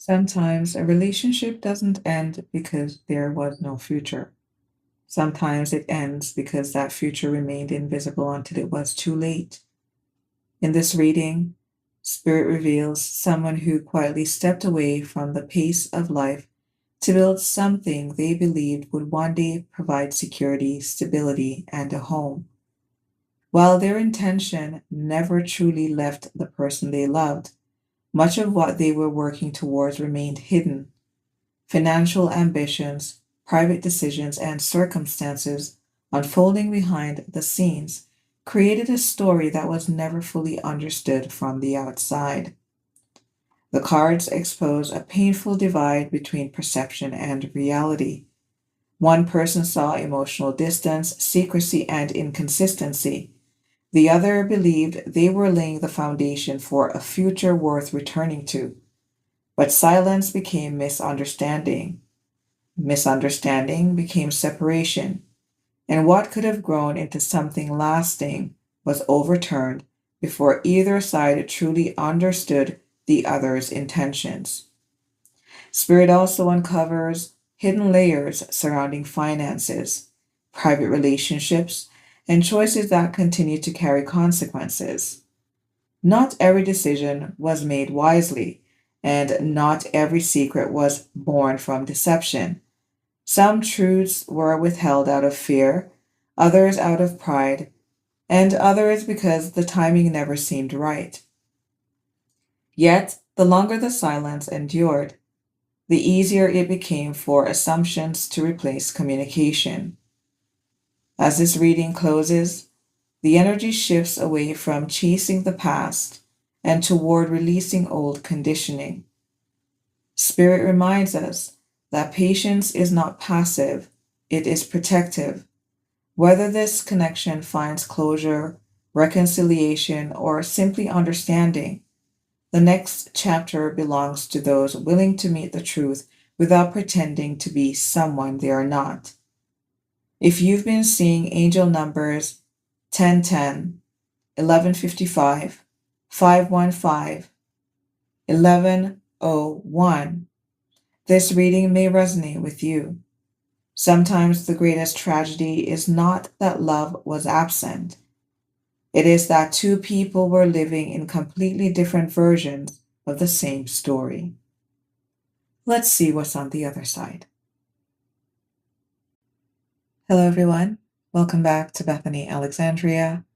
Sometimes a relationship doesn't end because there was no future. Sometimes it ends because that future remained invisible until it was too late. In this reading, Spirit reveals someone who quietly stepped away from the pace of life to build something they believed would one day provide security, stability, and a home. While their intention never truly left the person they loved, much of what they were working towards remained hidden. Financial ambitions, private decisions, and circumstances unfolding behind the scenes created a story that was never fully understood from the outside. The cards expose a painful divide between perception and reality. One person saw emotional distance, secrecy, and inconsistency. The other believed they were laying the foundation for a future worth returning to. But silence became misunderstanding. Misunderstanding became separation, and what could have grown into something lasting was overturned before either side truly understood the other's intentions. Spirit also uncovers hidden layers surrounding finances, private relationships, and choices that continue to carry consequences. Not every decision was made wisely, and not every secret was born from deception. Some truths were withheld out of fear, others out of pride, and others because the timing never seemed right. Yet, the longer the silence endured, the easier it became for assumptions to replace communication. As this reading closes, the energy shifts away from chasing the past and toward releasing old conditioning. Spirit reminds us that patience is not passive, it is protective. Whether this connection finds closure, reconciliation, or simply understanding, the next chapter belongs to those willing to meet the truth without pretending to be someone they are not. If you've been seeing angel numbers 1010, 1155, 515, 1101, this reading may resonate with you. Sometimes the greatest tragedy is not that love was absent. It is that two people were living in completely different versions of the same story. Let's see what's on the other side. Hello, everyone. Welcome back to Bethany Alexandria.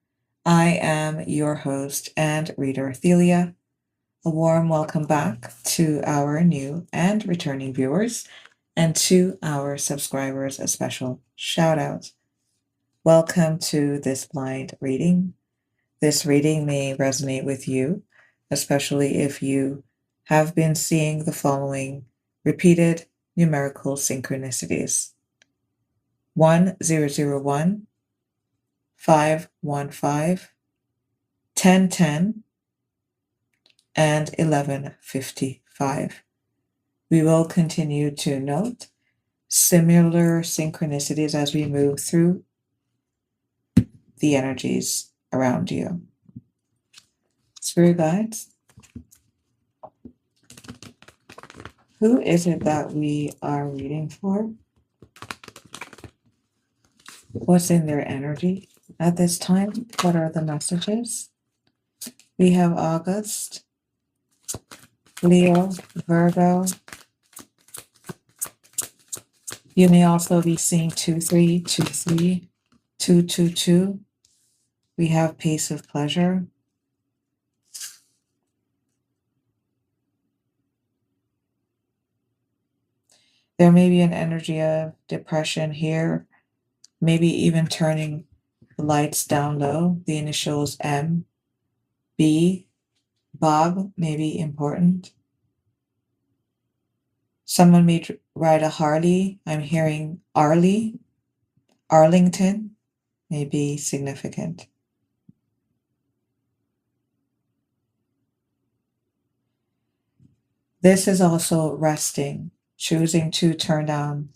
I am your host and reader, Thelia. A warm welcome back to our new and returning viewers, and to our subscribers, a special shout out. Welcome to this blind reading. This reading may resonate with you, especially if you have been seeing the following repeated numerical synchronicities: 1001, 515, 1010, and 1155. We will continue to note similar synchronicities as we move through the energies around you. Spirit guides, who is it that we are reading for? What's in their energy at this time? What are the messages? We have August, Leo, Virgo. You may also be seeing 2323, 222. We have pace of pleasure. There may be an energy of depression here, maybe even turning the lights down low. The initials M, B, Bob may be important. Someone may ride a Harley. I'm hearing Arlington may be significant. This is also resting, choosing to turn down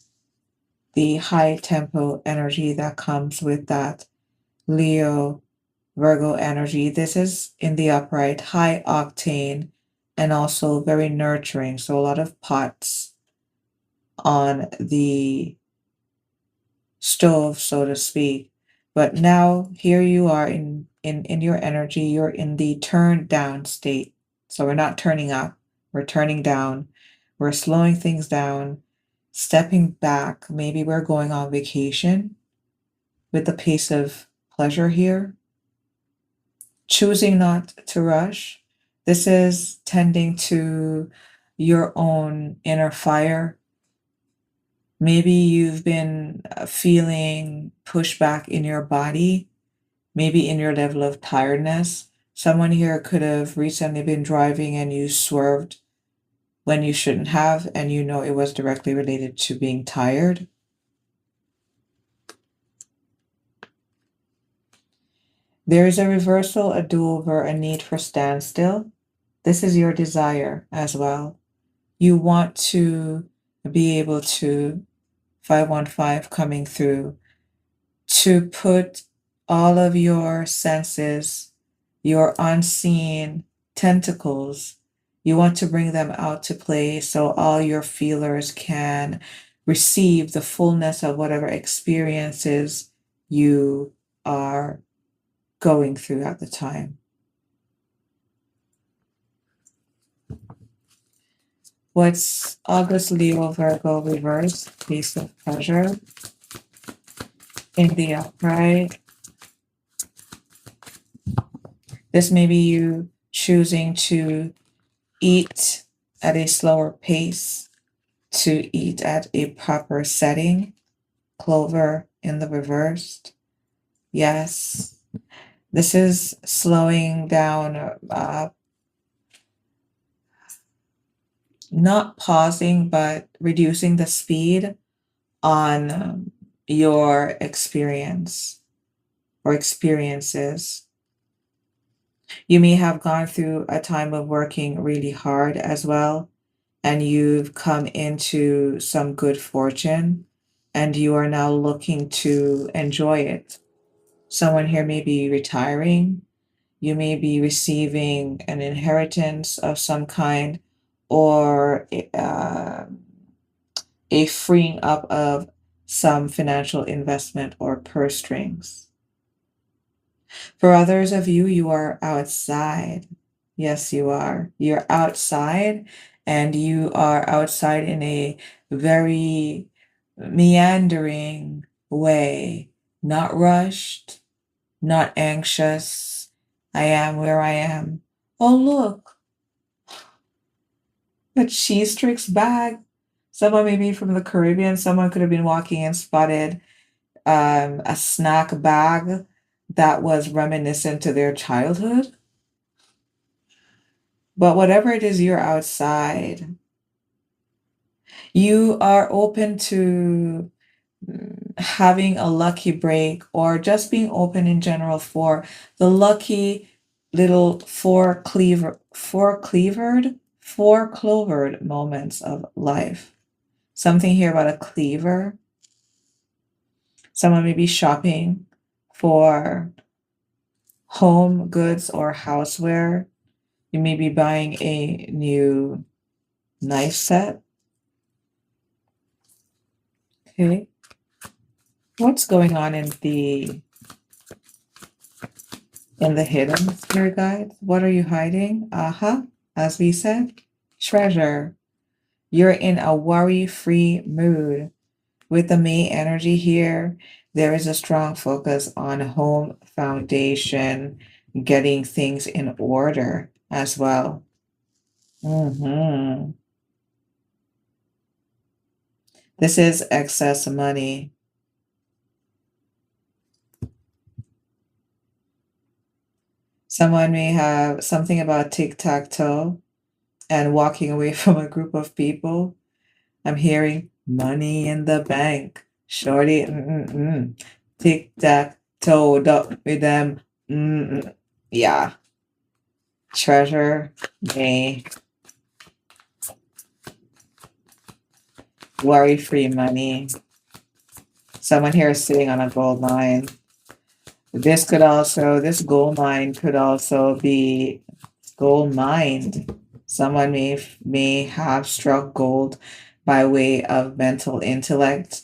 the high tempo energy that comes with that Leo Virgo energy. This is in the upright, high octane, and also very nurturing. So a lot of pots on the stove, so to speak. But now here you are in your energy, you're in the turn down state. So we're not turning up, we're turning down, we're slowing things down, stepping back. Maybe we're going on vacation with the pace of pleasure here, choosing not to rush. This is tending to your own inner fire. Maybe you've been feeling pushback in your body, maybe in your level of tiredness. Someone here could have recently been driving and you swerved when you shouldn't have, and you know it was directly related to being tired. There is a reversal, a do-over, a need for standstill. This is your desire as well. You want to be able to, 515 coming through, to put all of your senses, your unseen tentacles, you want to bring them out to play so all your feelers can receive the fullness of whatever experiences you are going through at the time. What's August, Leo, Virgo, reverse, piece of pleasure in the upright. This may be you choosing to eat at a slower pace, to eat at a proper setting. Clover in the reversed. Yes, this is slowing down, not pausing, but reducing the speed on your experience or experiences. You may have gone through a time of working really hard as well, and you've come into some good fortune, and you are now looking to enjoy it. Someone here may be retiring. You may be receiving an inheritance of some kind, or a freeing up of some financial investment or purse strings. For others of you, you are outside. Yes, you are. You're outside, and you are outside in a very meandering way, not rushed, not anxious. I am where I am. Oh, look, a cheese tricks bag. Someone maybe from the Caribbean, someone could have been walking and spotted a snack bag that was reminiscent to their childhood. But whatever it is, you're outside. You are open to having a lucky break, or just being open in general for the lucky little four clovered moments of life. Something here about a cleaver. Someone may be shopping for home goods or houseware. You may be buying a new knife set. Okay. What's going on in the hidden, spirit guides? What are you hiding? As we said, treasure. You're in a worry-free mood. With the May energy here, there is a strong focus on home foundation, getting things in order as well. This is excess money. Someone may have something about tic-tac-toe and walking away from a group of people. I'm hearing money in the bank. Shorty, tic-tac-toe with them. Yeah. Treasure, May. Worry-free money. Someone here is sitting on a gold mine. This gold mine could also be gold mined. Someone may have struck gold by way of mental intellect.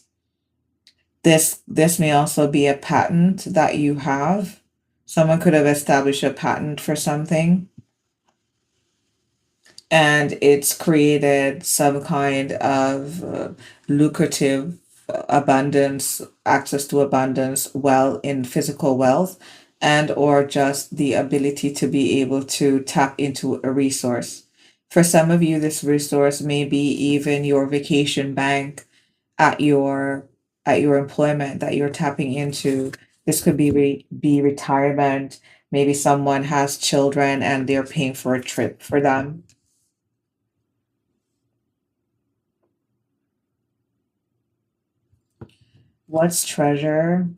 This may also be a patent that you have. Someone could have established a patent for something, and it's created some kind of lucrative abundance, access to abundance, well in physical wealth, and or just the ability to be able to tap into a resource. For some of you, this resource may be even your vacation bank at your employment that you're tapping into. This could be retirement. Maybe someone has children and they're paying for a trip for them. What's treasure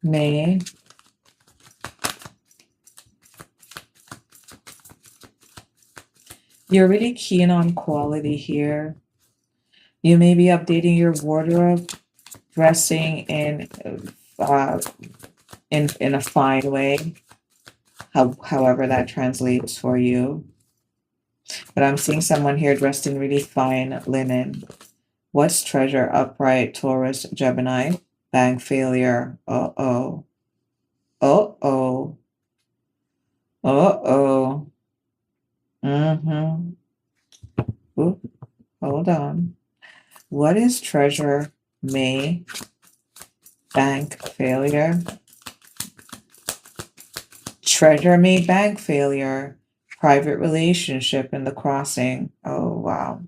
may you're really keen on quality here. You may be updating your wardrobe, dressing uh, in a fine way, however that translates for you. But I'm seeing someone here dressed in really fine linen. What's treasure? Upright, Taurus, Gemini, bank failure. Uh-oh. Uh-oh. Uh-oh. Mm-hmm. Oop, hold on. What is treasure? May, bank failure. Treasure may bank failure. Private relationship in the crossing. Oh, wow.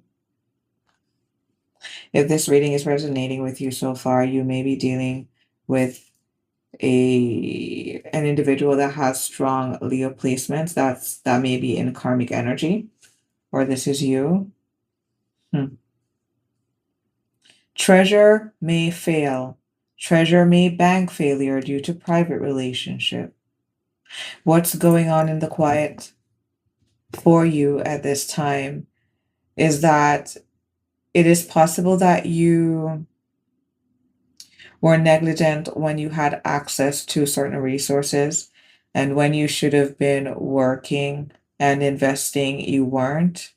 If this reading is resonating with you so far, you may be dealing with an individual that has strong Leo placements. That may be in karmic energy, or this is you. Treasure may fail. Treasure may bank failure due to private relationship. What's going on in the quiet for you at this time is that it is possible that you were negligent when you had access to certain resources, and when you should have been working and investing, you weren't.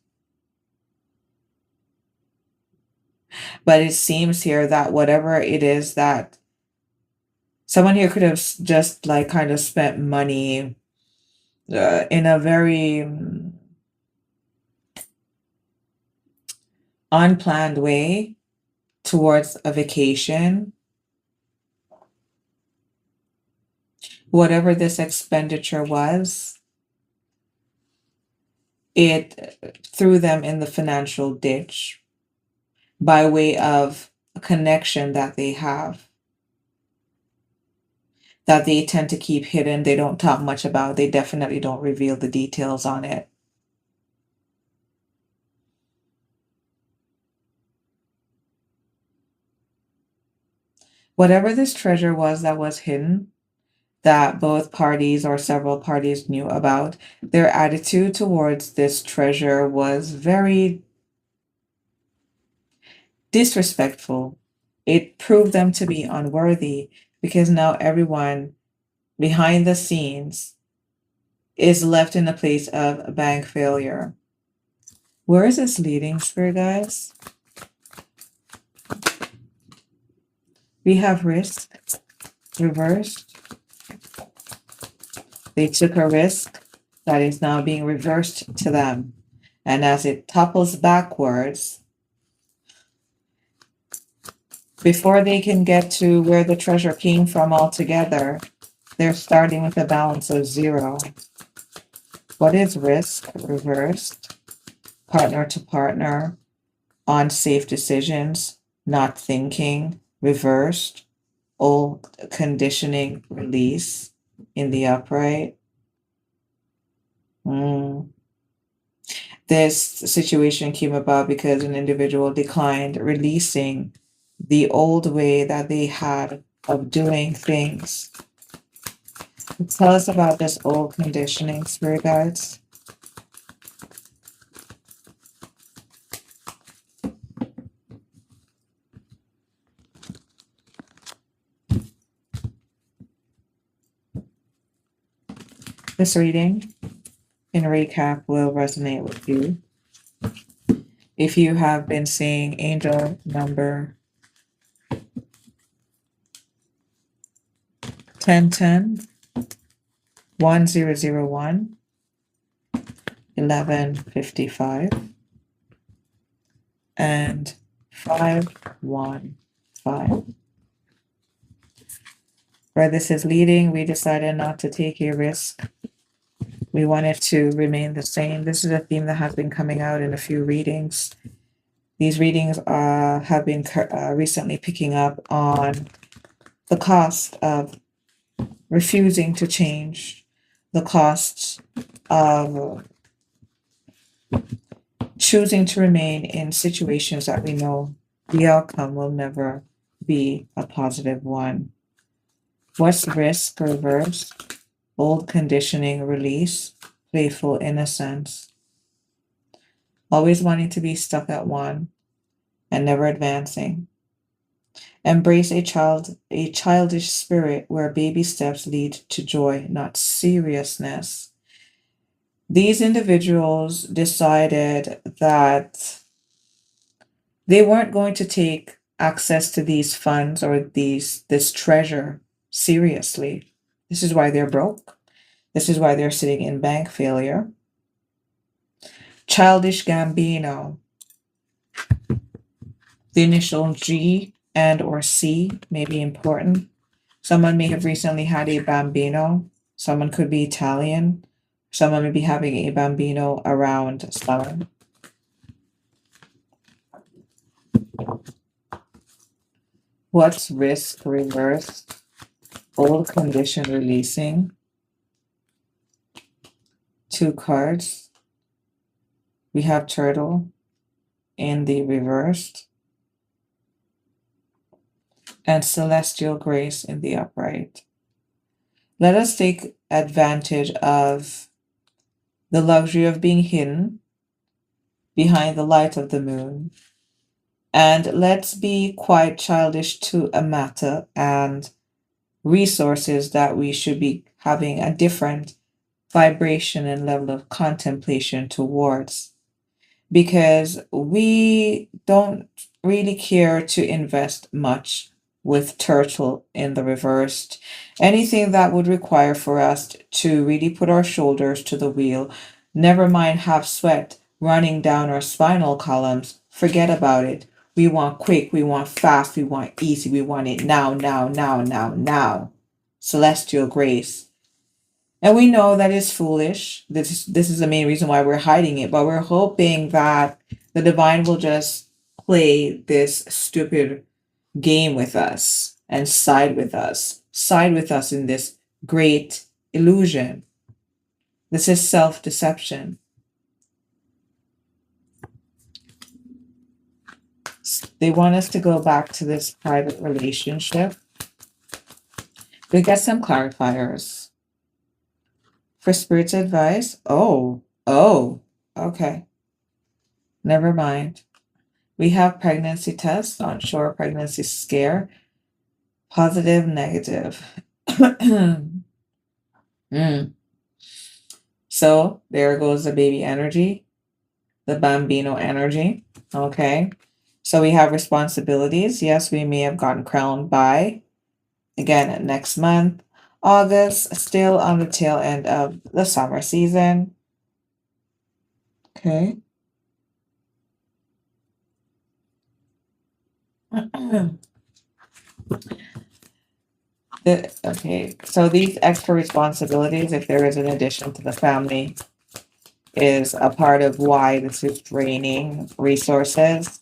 But it seems here that whatever it is that someone here could have just like kind of spent money in a very unplanned way towards a vacation. Whatever this expenditure was, it threw them in the financial ditch by way of a connection that they have that they tend to keep hidden. They don't talk much about. They definitely don't reveal the details on it. Whatever this treasure was that was hidden, that both parties or several parties knew about, their attitude towards this treasure was very disrespectful. It proved them to be unworthy because now everyone behind the scenes is left in a place of bank failure. Where is this leading, Spirit guys? We have risk reversed. They took a risk that is now being reversed to them. And as it topples backwards, before they can get to where the treasure came from altogether, they're starting with a balance of 0. What is risk reversed? Partner to partner, unsafe decisions, not thinking, reversed, old conditioning, release in the upright. This situation came about because an individual declined releasing the old way that they had of doing things. Tell us about this old conditioning, Spirit guides. This reading in recap will resonate with you. If you have been seeing angel number 1010, 1001, 1155, and 515. Where this is leading, we decided not to take a risk. We want it to remain the same. This is a theme that has been coming out in a few readings. These readings have been recently picking up on the cost of refusing to change, the cost of choosing to remain in situations that we know the outcome will never be a positive one. What's risk reverse? Old conditioning release, playful innocence. Always wanting to be stuck at one and never advancing. Embrace a childish spirit where baby steps lead to joy, not seriousness. These individuals decided that they weren't going to take access to these funds or this treasure seriously. This is why they're broke. This is why they're sitting in bank failure. Childish Gambino. The initial G and or C may be important. Someone may have recently had a bambino. Someone could be Italian. Someone may be having a bambino around summer. What's risk reversed? Old condition releasing. 2 cards. We have turtle in the reversed. And celestial grace in the upright. Let us take advantage of the luxury of being hidden behind the light of the moon. And let's be quite childish to a matter and resources that we should be having a different vibration and level of contemplation towards. Because we don't really care to invest much with turtle in the reversed. Anything that would require for us to really put our shoulders to the wheel, never mind have sweat running down our spinal columns, forget about it. We want quick, we want fast, we want easy, we want it now, now, now, now, now. Celestial grace. And we know that is foolish. This is the main reason why we're hiding it, but we're hoping that the divine will just play this stupid game with us and side with us in this great illusion. This is self-deception. They want us to go back to this private relationship. We get some clarifiers. For spirit's advice, oh, okay. Never mind. We have pregnancy tests, unsure pregnancy scare, positive, negative. So there goes the baby energy, the bambino energy. Okay. So we have responsibilities. Yes, we may have gotten crowned by, again, next month. August, still on the tail end of the summer season. Okay. Okay, so these extra responsibilities, if there is an addition to the family, is a part of why this is draining resources.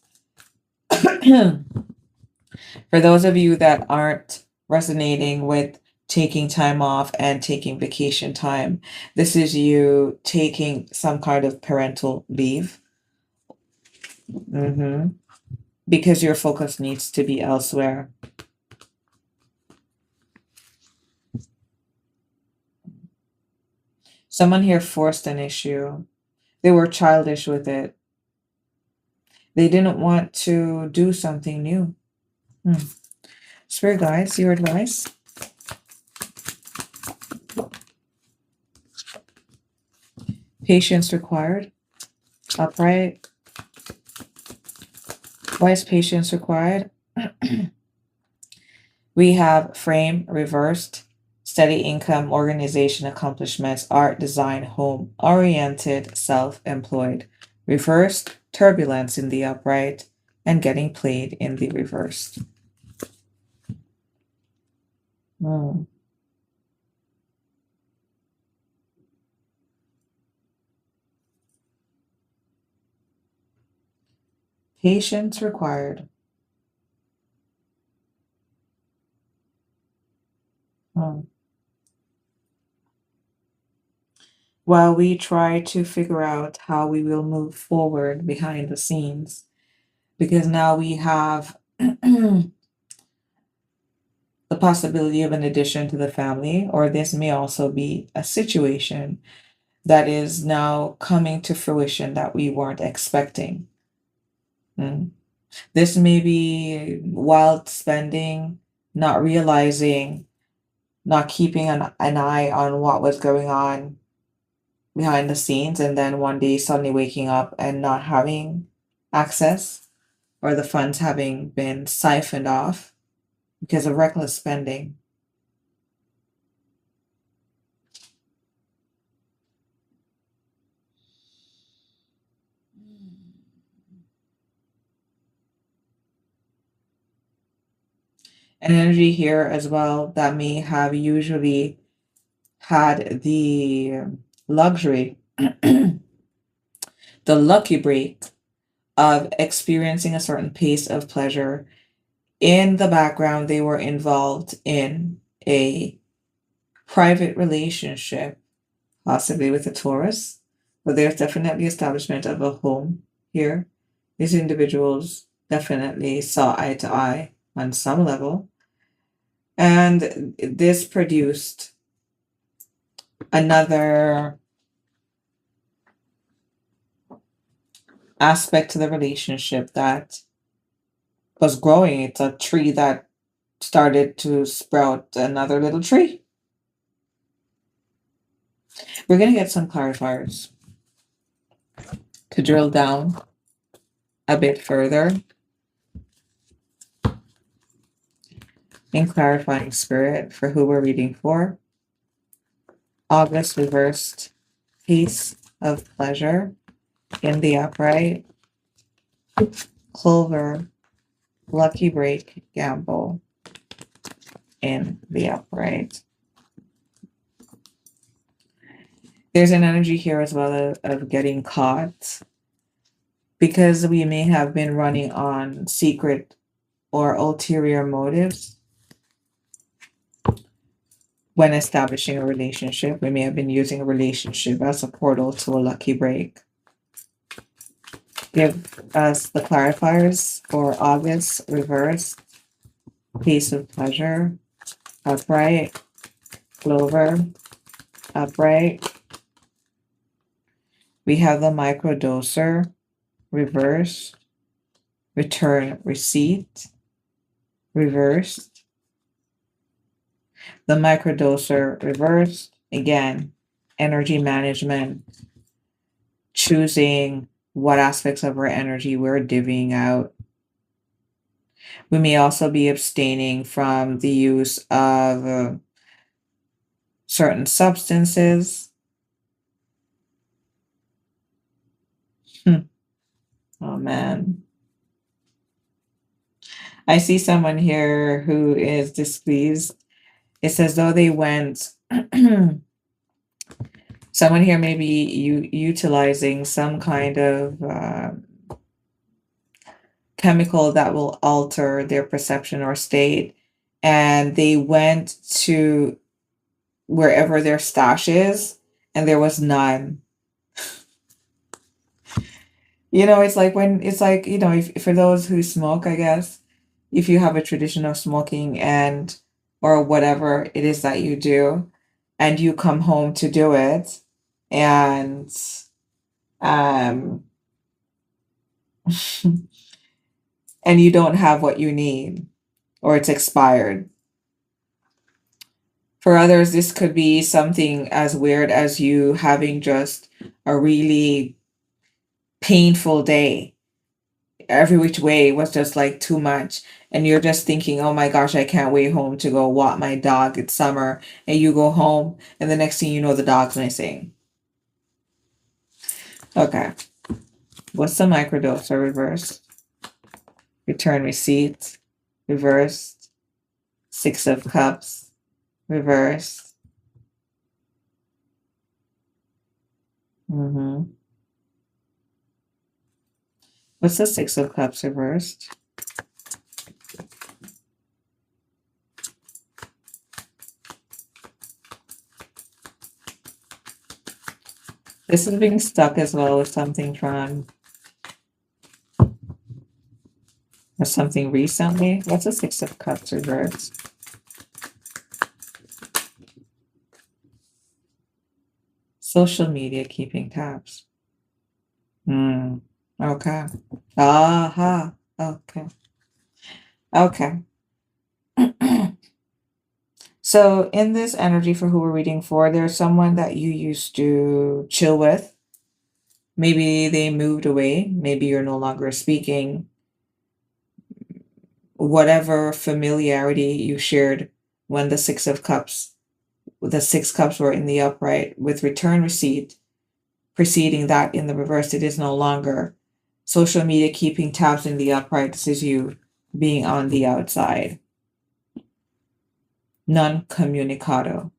For those of you that aren't resonating with taking time off and taking vacation time, this is you taking some kind of parental leave. Because your focus needs to be elsewhere. Someone here forced an issue. They were childish with it. They didn't want to do something new. Spirit guides, your advice? Patience required. Upright. Why is patience required? We have frame reversed, steady income, organization, accomplishments, art, design, home, oriented, self-employed. Reversed, turbulence in the upright, and getting played in the reversed. Patience required. While we try to figure out how we will move forward behind the scenes, because now we have the possibility of an addition to the family, or this may also be a situation that is now coming to fruition that we weren't expecting. This may be wild spending, not realizing, not keeping an eye on what was going on behind the scenes, and then one day suddenly waking up and not having access, or the funds having been siphoned off because of reckless spending. An energy here as well that may have usually had the luxury, the lucky break of experiencing a certain pace of pleasure. In the background, they were involved in a private relationship, possibly with a Taurus, but there's definitely establishment of a home here. These individuals definitely saw eye to eye on some level, and this produced another aspect to the relationship that was growing. It's a tree that started to sprout another little tree. We're going to get some clarifiers to drill down a bit further in clarifying spirit for who we're reading for. August reversed, peace of pleasure in the upright. Clover, lucky break, gamble in the upright. There's an energy here as well of getting caught, because we may have been running on secret or ulterior motives when establishing a relationship. We may have been using a relationship as a portal to a lucky break. Give us the clarifiers for August reversed, peace of pleasure, upright, clover, upright. We have the microdoser reversed, return receipt reversed. The microdoser reversed, again, energy management, choosing what aspects of our energy we're divvying out. We may also be abstaining from the use of certain substances. Oh man. I see someone here who is displeased. It's as though they went, someone here may be utilizing some kind of chemical that will alter their perception or state, and they went to wherever their stash is, and there was none. It's like if for those who smoke, I guess, if you have a tradition of smoking or whatever it is that you do, and you come home to do it, and and you don't have what you need, or it's expired. For others, this could be something as weird as you having just a really painful day. Every which way was just like too much. And you're just thinking, oh my gosh, I can't wait home to go walk my dog. It's summer. And you go home, and the next thing you know, the dog's missing. Okay. What's the microdose or reverse? Return receipt, reversed. Six of Cups, reversed. What's the Six of Cups reversed? This is being stuck as well with something from or something recently. What's the Six of Cups reversed? Social media keeping tabs. Okay. Aha. Okay. Okay. So in this energy for who we're reading for, there's someone that you used to chill with. Maybe they moved away. Maybe you're no longer speaking. Whatever familiarity you shared when the Six Cups were in the upright with return receipt preceding that in the reverse, it is no longer. Social media keeping tabs in the upright, this is you being on the outside. Non-communicado.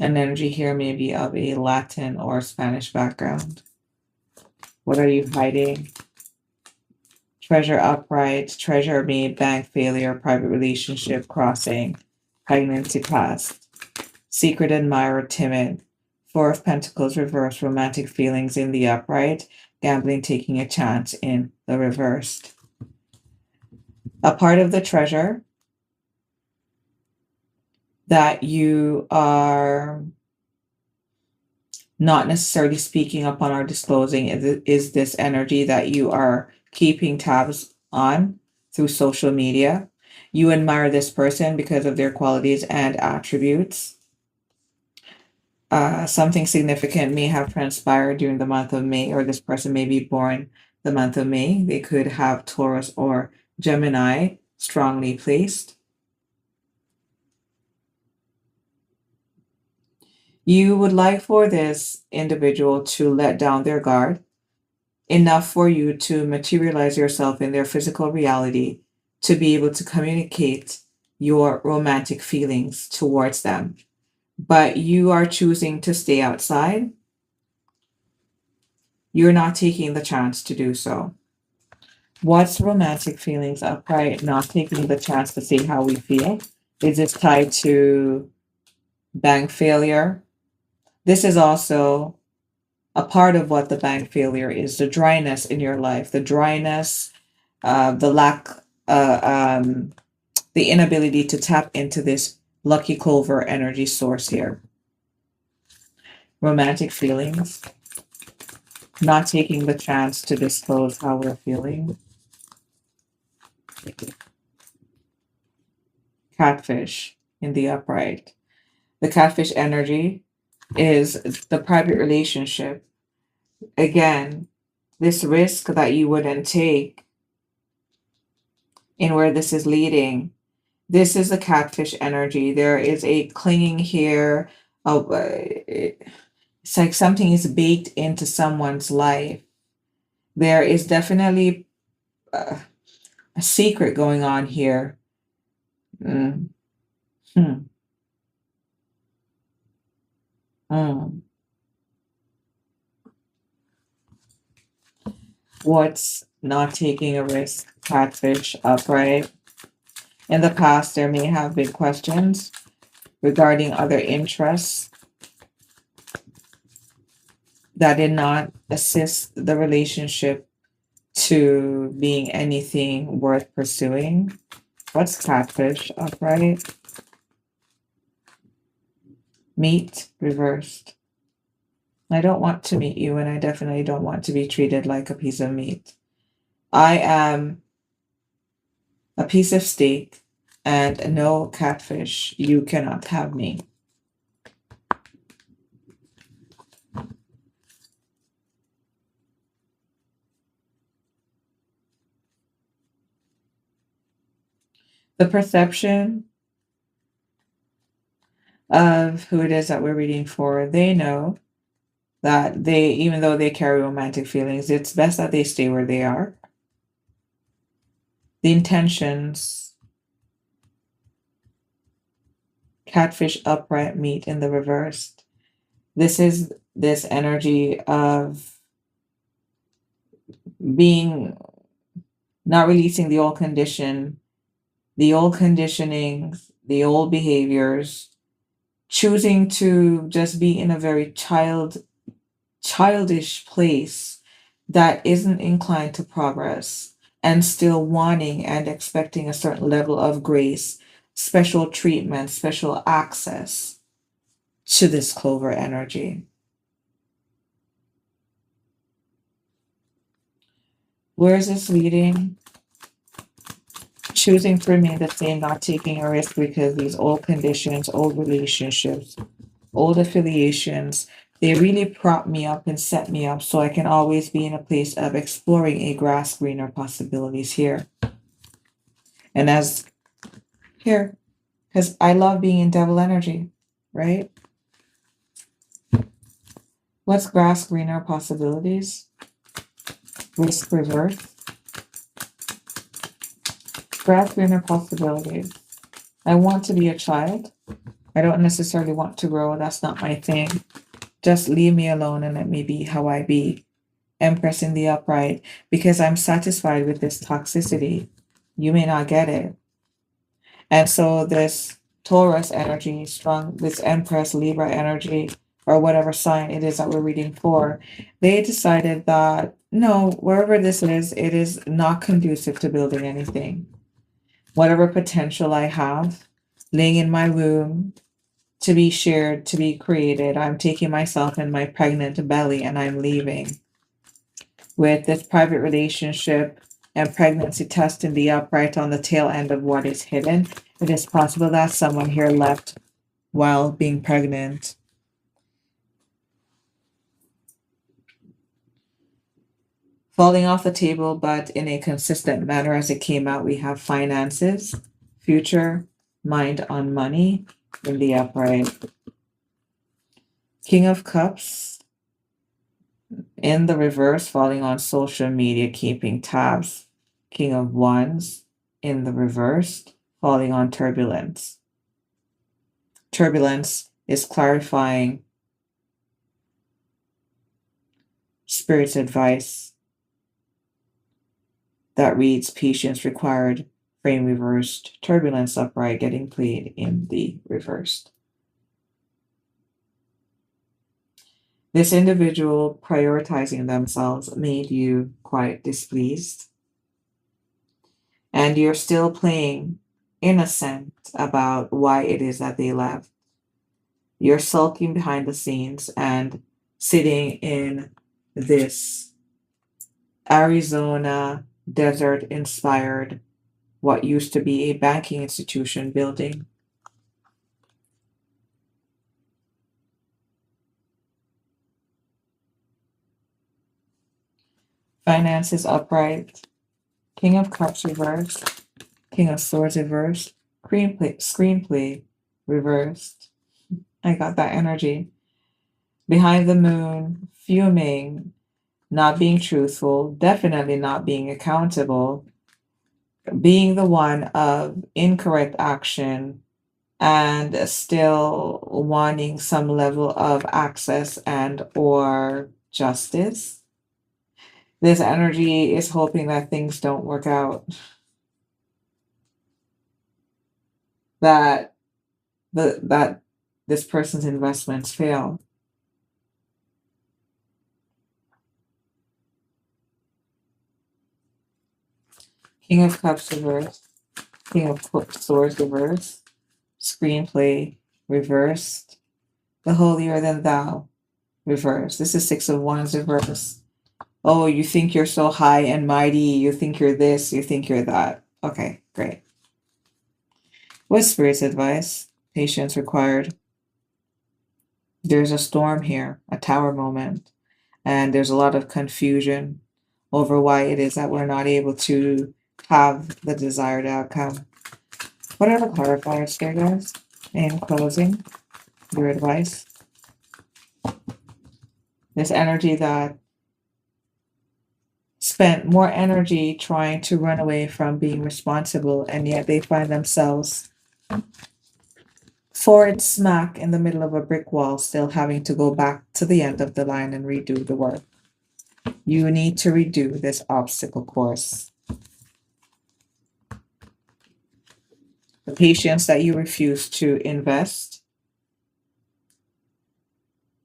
An energy here may be of a Latin or Spanish background. What are you hiding? Treasure upright, treasure made, bank failure, private relationship crossing, pregnancy past, secret admirer, timid, Four of Pentacles reversed, romantic feelings in the upright, gambling, taking a chance in the reversed. A part of the treasure that you are not necessarily speaking upon or disclosing is this energy that you are keeping tabs on through social media. You admire this person because of their qualities and attributes. Something significant may have transpired during the month of May, or this person may be born the month of May. They could have Taurus or Gemini strongly placed. You would like for this individual to let down their guard enough for you to materialize yourself in their physical reality to be able to communicate your romantic feelings towards them. But you are choosing to stay outside. You're not taking the chance to do so. What's romantic feelings upright? Not taking the chance to say how we feel. Is this tied to bank failure? This is also a part of what the bank failure is, the dryness in your life, the dryness, the lack, the inability to tap into this lucky clover energy source here. Romantic feelings, not taking the chance to disclose how we're feeling. Catfish in the upright. The catfish energy is the private relationship. Again, this risk that you wouldn't take in where this is leading. This is the catfish energy. There is a clinging here. It's like something is baked into someone's life. There is definitely a secret going on here. Mm. Hmm. Mm. What's not taking a risk? Catfish upright. In the past, there may have been questions regarding other interests that did not assist the relationship to being anything worth pursuing. What's catfish upright? Meat reversed. I don't want to meet you, and I definitely don't want to be treated like a piece of meat. I am a piece of steak And no, catfish, you cannot have me. The perception of who it is that we're reading for, they know that they, even though they carry romantic feelings, it's best that they stay where they are. The intentions, catfish upright, meet in the reversed. This is this energy of being, not releasing the old condition, the old conditionings, the old behaviors, choosing to just be in a very childish place that isn't inclined to progress, and still wanting and expecting a certain level of grace, special treatment, special access to this clover energy. Where is this leading? Choosing to remain the same, not taking a risk because these old conditions, old relationships, old affiliations, they really prop me up and set me up so I can always be in a place of exploring a grass greener possibilities here. And as here, because I love being in devil energy, right? What's grass greener possibilities? Risk reverse. Grass greener possibilities. I want to be a child. I don't necessarily want to grow. That's not my thing. Just leave me alone and let me be how I be. Empress in the upright, because I'm satisfied with this toxicity. You may not get it. And so this Taurus energy, strong, this Empress Libra energy, or whatever sign it is that we're reading for, they decided that no, wherever this is, it is not conducive to building anything. Whatever potential I have, laying in my womb, to be shared, to be created, I'm taking myself in my pregnant belly and I'm leaving. With this private relationship and pregnancy test in the upright on the tail end of what is hidden, it is possible that someone here left while being pregnant. Falling off the table, but in a consistent manner as it came out, we have finances, future, mind on money in the upright. King of Cups in the reverse, falling on social media, keeping tabs. King of Wands in the reverse, falling on turbulence. Turbulence is clarifying Spirit's advice that reads patience required, frame reversed, turbulence upright, getting played in the reversed. This individual prioritizing themselves made you quite displeased. And you're still playing innocent about why it is that they left. You're sulking behind the scenes and sitting in this Arizona desert inspired, what used to be a banking institution building. Finances upright, King of Cups reversed, King of Swords reversed, screenplay reversed. I got that energy. Behind the moon, fuming, not being truthful, definitely not being accountable, being the one of incorrect action, and still wanting some level of access and or justice. This energy is hoping that things don't work out, that that this person's investments fail. King of Cups reversed, King of Swords reversed, screenplay reversed, the holier than thou reversed. This is Six of Wands reversed. Oh, you think you're so high and mighty, you think you're this, you think you're that. Okay, great. With Spirit's advice, patience required. There's a storm here, a tower moment, and there's a lot of confusion over why it is that we're not able to have the desired outcome. What are the clarifiers here, guys? In closing, your advice. This energy that spent more energy trying to run away from being responsible, and yet they find themselves forward smack in the middle of a brick wall, still having to go back to the end of the line and redo the work. You need to redo this obstacle course. The patience that you refuse to invest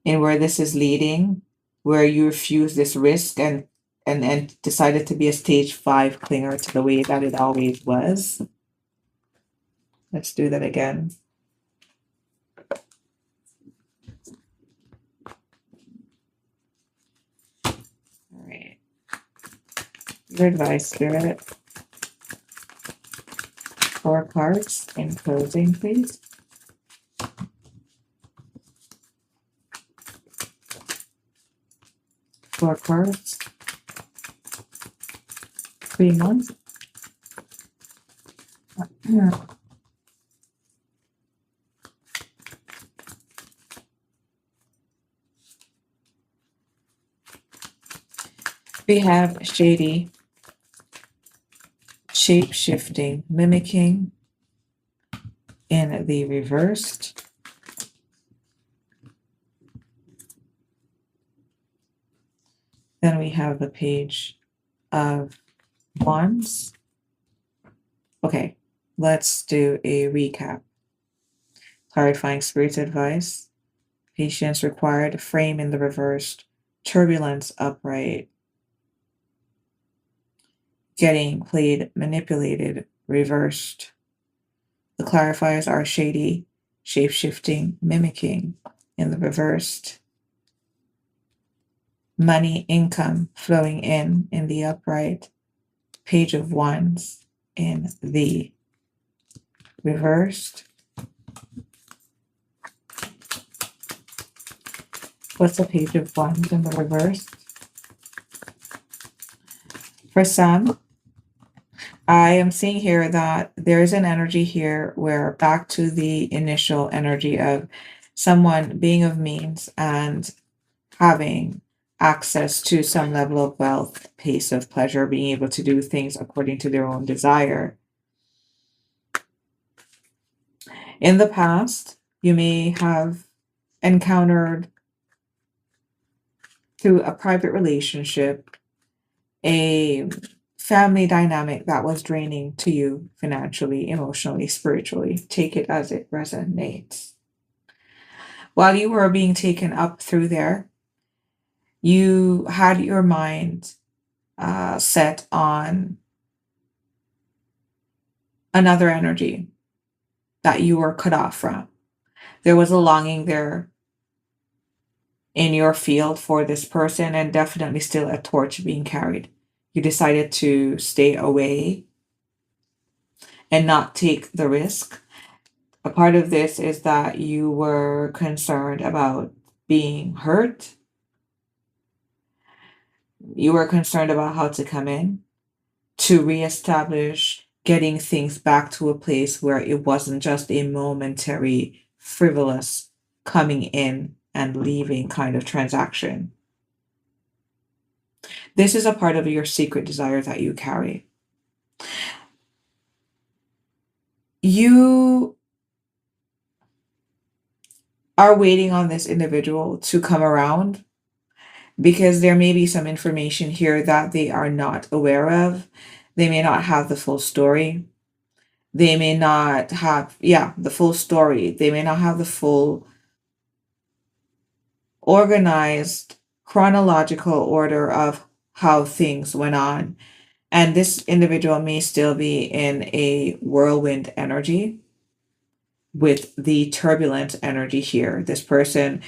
in where this is leading, where you refuse this risk and decided to be a stage 5 clinger to the way that it always was. Let's do that again. All right. Your advice, Spirit. 4 cards in closing, please. Four cards. 3 months. We have shady, shape-shifting, mimicking in the reversed. Then we have the Page of Wands. Okay, let's do a recap. Clarifying Spirit's advice. Patience required, frame in the reversed, turbulence upright, getting played, manipulated, reversed. The clarifiers are shady, shape-shifting, mimicking in the reversed. Money, income flowing in the upright. Page of Wands in the reversed. What's the Page of Wands in the reversed? For some, I am seeing here that there is an energy here where back to the initial energy of someone being of means and having access to some level of wealth, pace of pleasure, being able to do things according to their own desire. In the past, you may have encountered through a private relationship a family dynamic that was draining to you financially, emotionally, spiritually. Take it as it resonates. While you were being taken up through there, you had your mind set on another energy that you were cut off from. There was a longing there in your field for this person, and definitely still a torch being carried. You decided to stay away and not take the risk. A part of this is that you were concerned about being hurt. You were concerned about how to come in to reestablish getting things back to a place where it wasn't just a momentary, frivolous coming in and leaving kind of transaction. This is a part of your secret desire that you carry. You are waiting on this individual to come around because there may be some information here that they are not aware of. They may not have the full story. They may not have, the full story. They may not have the full organized chronological order of how things went on. And this individual may still be in a whirlwind energy with the turbulent energy here. This person,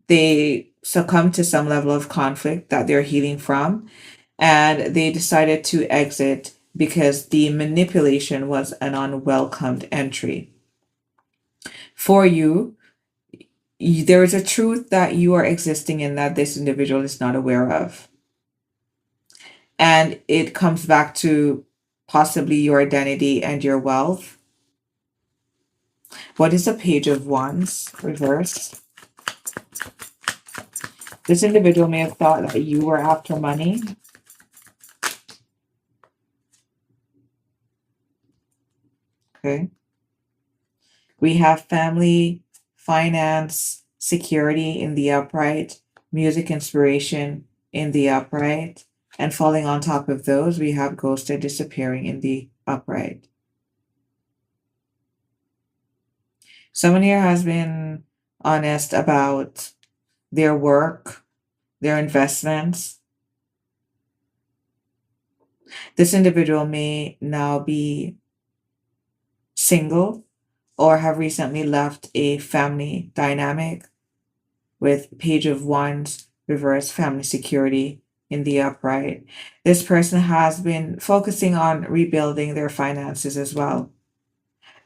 they succumb to some level of conflict that they're healing from, and they decided to exit because the manipulation was an unwelcomed entry. For you, there is a truth that you are existing in that this individual is not aware of. And it comes back to possibly your identity and your wealth. What is the Page of Wands reverse? This individual may have thought that you were after money. Okay. We have family, finance, security in the upright, music inspiration in the upright, and falling on top of those, we have ghosted disappearing in the upright. Someone here has been honest about their work, their investments. This individual may now be single or have recently left a family dynamic with Page of Wands, reverse, family security in the upright. This person has been focusing on rebuilding their finances as well.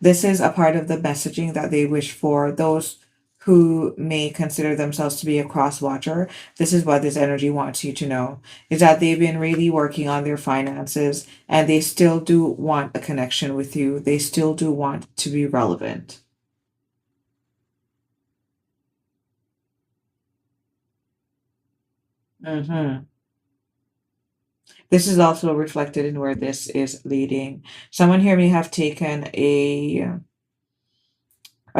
This is a part of the messaging that they wish for those who may consider themselves to be a cross watcher. This is what this energy wants you to know, is that they've been really working on their finances and they still do want a connection with you. They still do want to be relevant. Mm-hmm. This is also reflected in where this is leading. Someone here may have taken a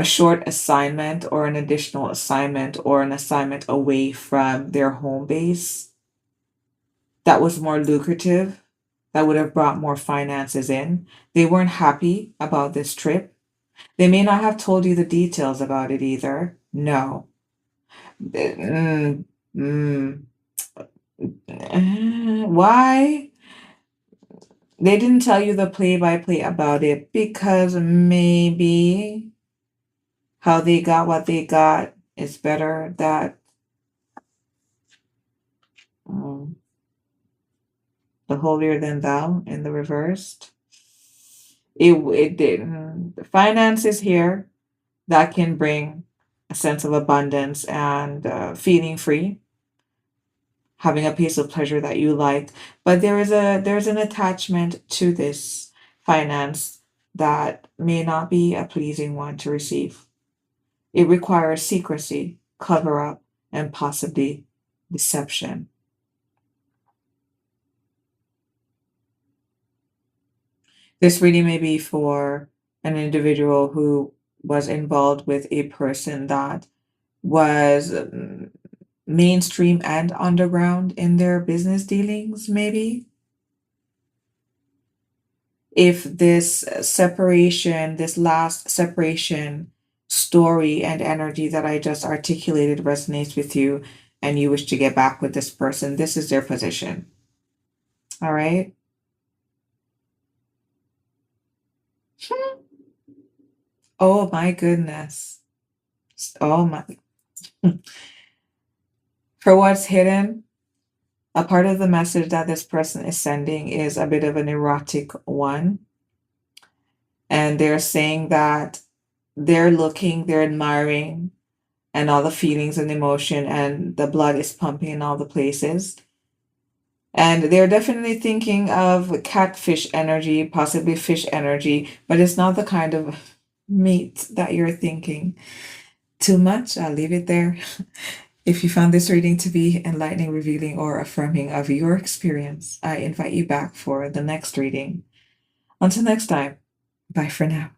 short assignment or an additional assignment or an assignment away from their home base that was more lucrative, that would have brought more finances in. They weren't happy about this trip. They may not have told you the details about it either. No. Mm, mm. Why? They didn't tell you the play by play about it because maybe how they got what they got is better that um, the holier than thou in the reversed. It didn't. The finances here that can bring a sense of abundance and feeling free, having a piece of pleasure that you like. But there's an attachment to this finance that may not be a pleasing one to receive. It requires secrecy, cover up, and possibly deception. This really may be for an individual who was involved with a person that was mainstream and underground in their business dealings, maybe. If this separation, this last separation story and energy that I just articulated resonates with you and you wish to get back with this person, this is their position. All right. Oh my goodness. Oh my. For what's hidden, a part of the message that this person is sending is a bit of an erotic one. And they're saying that they're looking, they're admiring, and all the feelings and emotion, and the blood is pumping in all the places. And they're definitely thinking of catfish energy, possibly fish energy, but it's not the kind of meat that you're thinking. Too much? I'll leave it there. If you found this reading to be enlightening, revealing, or affirming of your experience, I invite you back for the next reading. Until next time, bye for now.